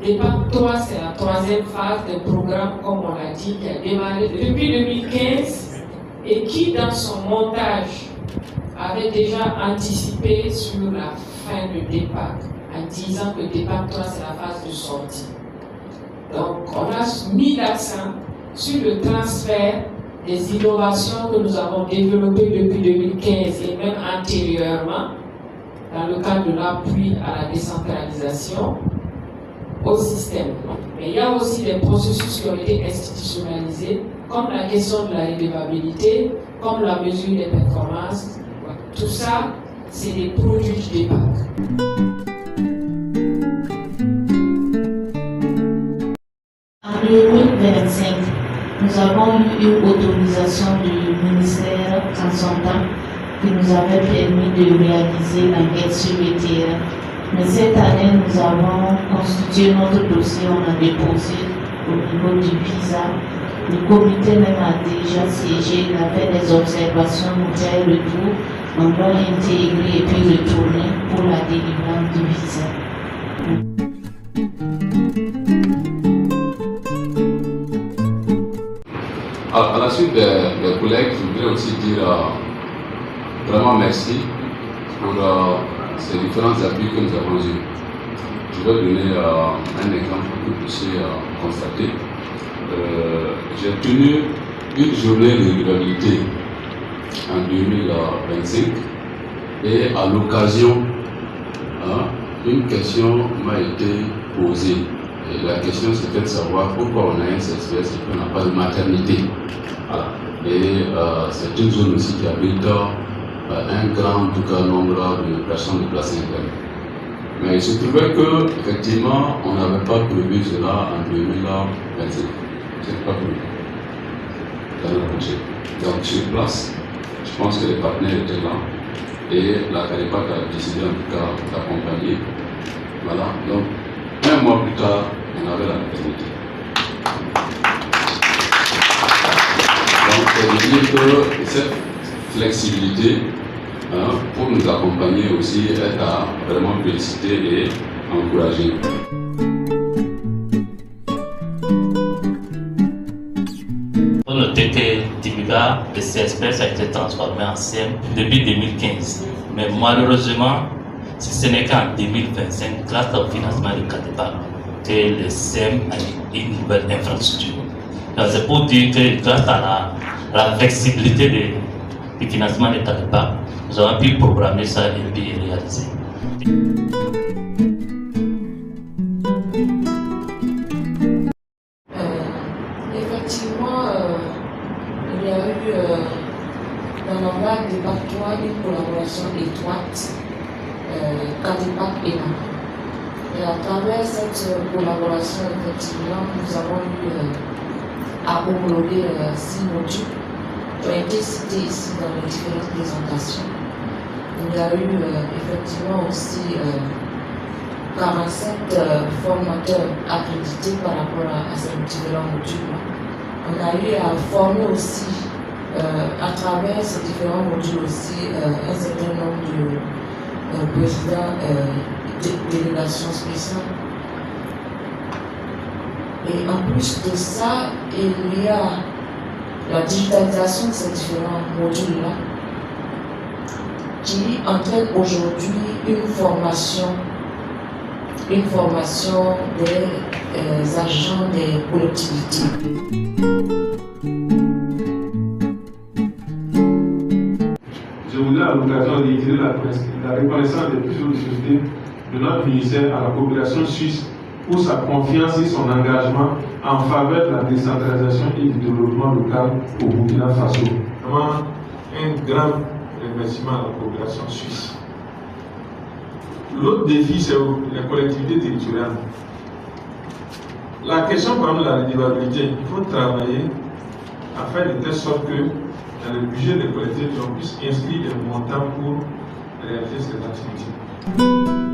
L'étape 3, c'est la troisième phase du programme, comme on l'a dit, qui a démarré depuis 2015 et qui, dans son montage, avait déjà anticipé sur la fin de départ, en disant que départ 3, c'est la phase de sortie. Donc, on a mis l'accent sur le transfert des innovations que nous avons développées depuis 2015 et même antérieurement, dans le cadre de l'appui à la décentralisation, au système. Mais il y a aussi des processus qui ont été institutionnalisés, comme la question de la redevabilité, comme la mesure des performances. Tout ça, c'est des produits du départ. En 2025, nous avons eu une autorisation du ministère en son temps qui nous avait permis de réaliser l'enquête sur le terrain. Mais cette année, nous avons constitué notre dossier, on a déposé au niveau du visa. Le comité même a déjà siégé, il a fait des observations, nous a eu retour, on doit intégrer et puis retourner pour la délivrance du visa. À la suite des collègues, je voudrais aussi dire vraiment merci pour ces différents appuis que nous avons eus. Je vais donner un exemple pour que vous puissiez constater. J'ai tenu une journée de redevabilité en 2025 et à l'occasion, une question m'a été posée. Et la question c'était de savoir pourquoi on a un CSPS et qu'on n'a pas de maternité. Voilà. Et c'est une zone aussi qui abrite un grand nombre de personnes de place interne. Mais il se trouvait que effectivement on n'avait pas prévu cela en 2025. C'est pas prévu dans le projet. Donc sur place, je pense que les partenaires étaient là et la CAREPAC a décidé en tout cas d'accompagner. Voilà. Donc un mois plus tard, on avait la maternité. Donc c'est dire que cette flexibilité pour nous accompagner aussi est à vraiment féliciter et encourager. Pour noter que Tibiga, le CSPS a été transformé en CM depuis 2015. Mais malheureusement, ce n'est qu'en 2025, grâce au financement de CADEPAC, que le CM a une nouvelle infrastructure. C'est pour dire que grâce à la flexibilité du financement de CADEPAC, nous avons pu programmer ça et puis réaliser. Effectivement, il y a eu dans l'organe départemental une collaboration étroite CADEPAC et NAM. Et à travers cette collaboration, effectivement, nous avons eu à homologuer 6 modules qui ont été cités ici dans les différentes présentations. Il y a eu effectivement aussi 47 formateurs accrédités par rapport à ces différents modules. On a eu à former aussi, à travers ces différents modules aussi, un certain nombre de présidents de délégations spéciales. Et en plus de ça, il y a la digitalisation de ces différents modules-là qui entraîne aujourd'hui une formation des agents des collectivités. Je voudrais à l'occasion réitérer la reconnaissance des puissances de société de notre ministère à la population suisse pour sa confiance et son engagement en faveur de la décentralisation et du développement local au Burkina Faso. Vraiment un grand remerciement à la population suisse. L'autre défi, c'est les collectivités territoriales. La question par exemple de la redevabilité, il faut travailler à faire de telle sorte que dans le budget des collectivités, on puisse inscrire des montants pour réaliser ces activités.